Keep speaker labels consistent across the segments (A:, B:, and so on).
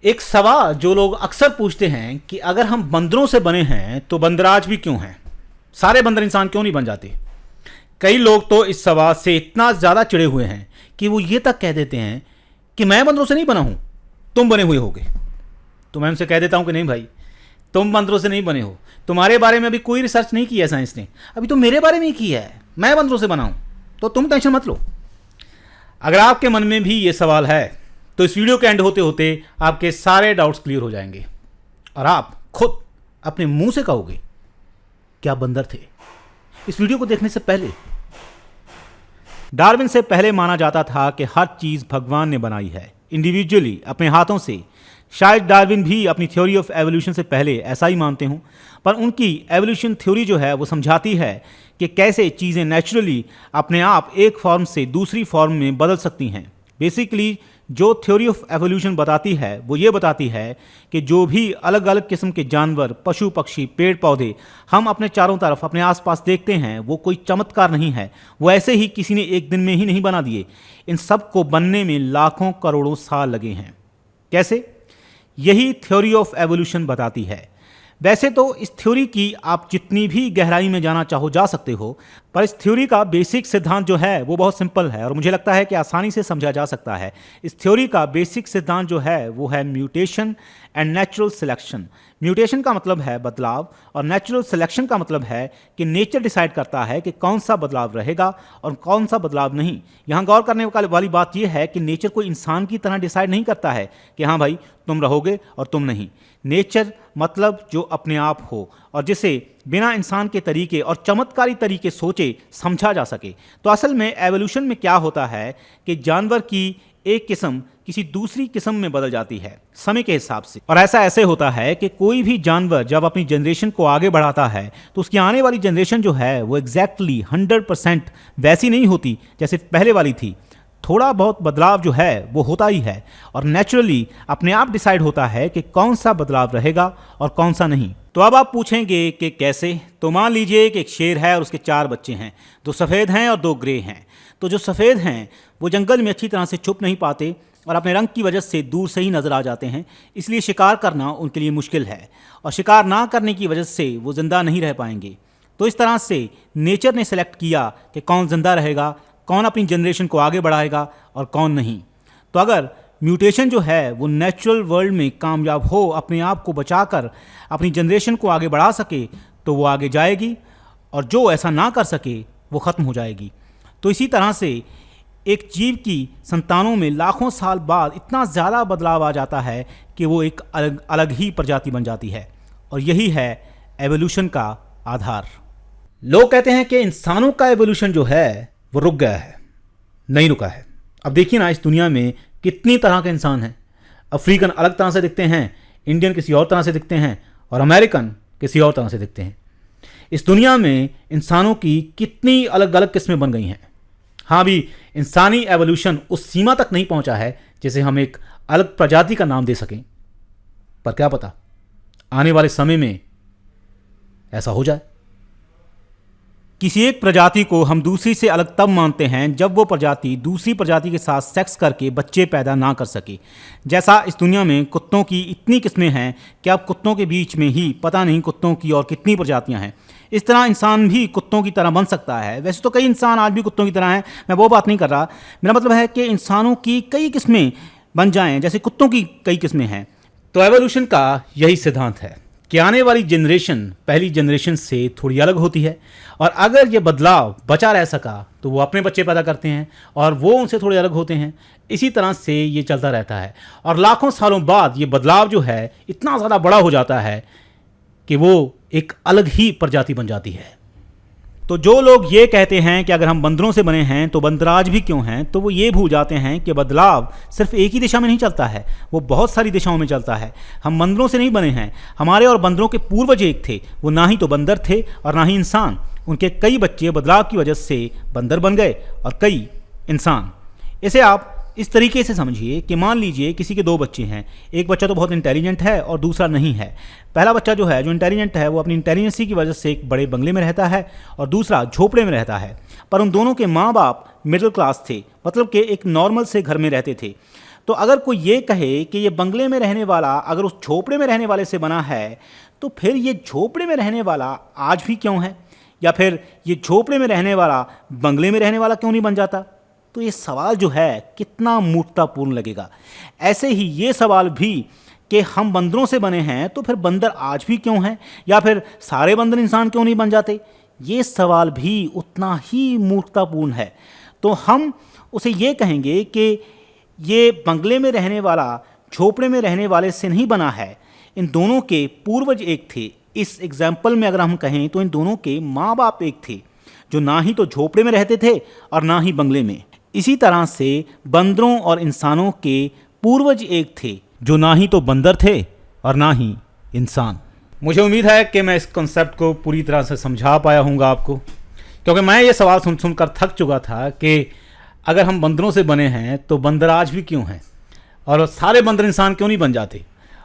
A: एक सवाल जो लोग अक्सर पूछते हैं कि अगर हम बंदरों से बने हैं तो बंदराज भी क्यों हैं? सारे बंदर इंसान क्यों नहीं बन जाते? कई लोग तो इस सवाल से इतना ज़्यादा चिढ़े हुए हैं कि वो ये तक कह देते हैं कि मैं बंदरों से नहीं बना हूं, तुम बने हुए होगे। तो मैं उनसे कह देता हूं कि नहीं भाई, तुम बंदरों से नहीं बने हो। तुम्हारे बारे में अभी कोई रिसर्च नहीं की है साइंस ने, अभी तो मेरे बारे में ही की है। मैं बंदरों से बना हूं, तो तुम टेंशन मत लो। अगर आपके मन में भी ये सवाल है तो इस वीडियो के एंड होते होते आपके सारे डाउट्स क्लियर हो जाएंगे और आप खुद अपने मुंह से कहोगे क्या बंदर थे। इस वीडियो को देखने से पहले, डार्विन से पहले माना जाता था कि हर चीज भगवान ने बनाई है इंडिविजुअली अपने हाथों से। शायद डार्विन भी अपनी थ्योरी ऑफ एवोल्यूशन से पहले ऐसा ही मानते हों, पर उनकी एवोल्यूशन थ्योरी जो है वो समझाती है कि कैसे चीज़ें नेचुरली अपने आप एक फॉर्म से दूसरी फॉर्म में बदल सकती हैं। बेसिकली जो थ्योरी ऑफ एवोल्यूशन बताती है वो ये बताती है कि जो भी अलग अलग किस्म के जानवर, पशु पक्षी, पेड़ पौधे हम अपने चारों तरफ अपने आसपास देखते हैं वो कोई चमत्कार नहीं है, वो ऐसे ही किसी ने एक दिन में ही नहीं बना दिए। इन सब को बनने में लाखों करोड़ों साल लगे हैं। कैसे? यही थ्योरी ऑफ एवोल्यूशन बताती है। वैसे तो इस थ्योरी की आप जितनी भी गहराई में जाना चाहो जा सकते हो, पर इस थ्योरी का बेसिक सिद्धांत जो है वो बहुत सिंपल है और मुझे लगता है कि आसानी से समझा जा सकता है। इस थ्योरी का बेसिक सिद्धांत जो है वो है mutation and natural selection. Mutation का मतलब है बदलाव और नेचुरल सिलेक्शन का मतलब है कि नेचर डिसाइड करता है कि कौन सा बदलाव रहेगा और कौन सा बदलाव नहीं। यहाँ गौर करने वाली बात यह है कि नेचर कोई इंसान की तरह डिसाइड नहीं करता है कि हाँ भाई तुम रहोगे और तुम नहीं। नेचर मतलब जो अपने आप हो और जिसे बिना इंसान के तरीके और चमत्कारी तरीके सोचे समझा जा सके। तो असल में एवोल्यूशन में क्या होता है कि जानवर की एक किस्म किसी दूसरी किस्म में बदल जाती है समय के हिसाब से। और ऐसा ऐसे होता है कि कोई भी जानवर जब अपनी जनरेशन को आगे बढ़ाता है तो उसकी आने वाली जनरेशन जो है वो एग्जैक्टली 100% वैसी नहीं होती जैसे पहले वाली थी। थोड़ा बहुत बदलाव जो है वो होता ही है और नेचुरली अपने आप डिसाइड होता है कि कौन सा बदलाव रहेगा और कौन सा नहीं। तो अब आप पूछेंगे कि कैसे? तो मान लीजिए कि एक शेर है और उसके 4 बच्चे हैं, 2 सफ़ेद हैं और 2 ग्रे हैं। तो जो सफ़ेद हैं वो जंगल में अच्छी तरह से छुप नहीं पाते और अपने रंग की वजह से दूर से ही नज़र आ जाते हैं, इसलिए शिकार करना उनके लिए मुश्किल है और शिकार ना करने की वजह से वो ज़िंदा नहीं रह पाएंगे। तो इस तरह से नेचर ने सेलेक्ट किया कि कौन ज़िंदा रहेगा, कौन अपनी जनरेशन को आगे बढ़ाएगा और कौन नहीं। तो अगर म्यूटेशन जो है वो नेचुरल वर्ल्ड में कामयाब हो, अपने आप को बचाकर अपनी जनरेशन को आगे बढ़ा सके तो वो आगे जाएगी और जो ऐसा ना कर सके वो ख़त्म हो जाएगी। तो इसी तरह से एक जीव की संतानों में लाखों साल बाद इतना ज़्यादा बदलाव आ जाता है कि वो एक अलग ही प्रजाति बन जाती है और यही है एवोल्यूशन का आधार। लोग कहते हैं कि इंसानों का एवोल्यूशन जो है वो रुक गया है, नहीं रुका है। अब देखिए ना, इस दुनिया में कितनी तरह के इंसान हैं। अफ्रीकन अलग तरह से दिखते हैं, इंडियन किसी और तरह से दिखते हैं और अमेरिकन किसी और तरह से दिखते हैं। इस दुनिया में इंसानों की कितनी अलग अलग किस्में बन गई हैं। हाँ, भी इंसानी एवोल्यूशन उस सीमा तक नहीं पहुंचा है जिसे हम एक अलग प्रजाति का नाम दे सकें, पर क्या पता आने वाले समय में ऐसा हो जाए। किसी एक प्रजाति को हम दूसरी से अलग तब मानते हैं जब वो प्रजाति दूसरी प्रजाति के साथ सेक्स करके बच्चे पैदा ना कर सके। जैसा इस दुनिया में कुत्तों की इतनी किस्में हैं कि अब कुत्तों के बीच में ही पता नहीं कुत्तों की और कितनी प्रजातियां हैं। इस तरह इंसान भी कुत्तों की तरह बन सकता है। वैसे तो कई इंसान आज भी कुत्तों की तरह हैं, मैं वो बात नहीं कर रहा। मेरा मतलब है कि इंसानों की कई किस्में बन जाएं जैसे कुत्तों की कई किस्में हैं। तो एवोल्यूशन का यही सिद्धांत है कि आने वाली जनरेशन पहली जनरेशन से थोड़ी अलग होती है और अगर ये बदलाव बचा रह सका तो वो अपने बच्चे पैदा करते हैं और वो उनसे थोड़े अलग होते हैं। इसी तरह से ये चलता रहता है और लाखों सालों बाद ये बदलाव जो है इतना ज़्यादा बड़ा हो जाता है कि वो एक अलग ही प्रजाति बन जाती है। तो जो लोग ये कहते हैं कि अगर हम बंदरों से बने हैं तो बंदराज भी क्यों हैं, तो वो ये भूल जाते हैं कि बदलाव सिर्फ एक ही दिशा में नहीं चलता है, वो बहुत सारी दिशाओं में चलता है। हम बंदरों से नहीं बने हैं, हमारे और बंदरों के पूर्वज एक थे। वो ना ही तो बंदर थे और ना ही इंसान। उनके कई बच्चे बदलाव की वजह से बंदर बन गए और कई इंसान। इसे आप इस तरीके से समझिए कि मान लीजिए किसी के 2 बच्चे हैं, एक बच्चा तो बहुत इंटेलिजेंट है और दूसरा नहीं है। पहला बच्चा जो है, जो इंटेलिजेंट है, वो अपनी इंटेलिजेंसी की वजह से एक बड़े बंगले में रहता है और दूसरा झोपड़े में रहता है। पर उन दोनों के माँ बाप मिडिल क्लास थे, मतलब कि एक नॉर्मल से घर में रहते थे। तो अगर कोई ये कहे कि ये बंगले में रहने वाला अगर उस झोपड़े में रहने वाले से बना है, तो फिर ये झोपड़े में रहने वाला आज भी क्यों है, या फिर ये झोपड़े में रहने वाला बंगले में रहने वाला क्यों नहीं बन जाता? तो ये सवाल जो है कितना मूर्खतापूर्ण लगेगा। ऐसे ही ये सवाल भी कि हम बंदरों से बने हैं तो फिर बंदर आज भी क्यों हैं, या फिर सारे बंदर इंसान क्यों नहीं बन जाते, ये सवाल भी उतना ही मूर्खतापूर्ण है। तो हम उसे ये कहेंगे कि ये बंगले में रहने वाला झोपड़े में रहने वाले से नहीं बना है, इन दोनों के पूर्वज एक थे। इस एग्जाम्पल में अगर हम कहें तो इन दोनों के माँ बाप एक थे, जो ना ही तो झोपड़े में रहते थे और ना ही बंगले में। इसी तरह से बंदरों और इंसानों के पूर्वज एक थे, जो ना ही तो बंदर थे और ना ही इंसान। मुझे उम्मीद है कि मैं इस कॉन्सेप्ट को पूरी तरह से समझा पाया हूँगा आपको, क्योंकि मैं ये सवाल सुन सुनकर थक चुका था कि अगर हम बंदरों से बने हैं तो बंदर आज भी क्यों हैं, और सारे बंदर इंसान क्यों नहीं बन जाते।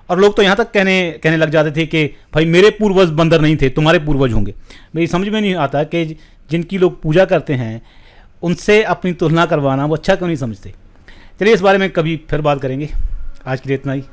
A: और लोग तो यहाँ तक कहने लग जाते थे कि भाई मेरे पूर्वज बंदर नहीं थे, तुम्हारे पूर्वज होंगे। मेरी समझ में नहीं आता कि जिनकी लोग पूजा करते हैं उनसे अपनी तुलना करवाना वो अच्छा क्यों नहीं समझते। चलिए इस बारे में कभी फिर बात करेंगे। आज के लिए इतना ही।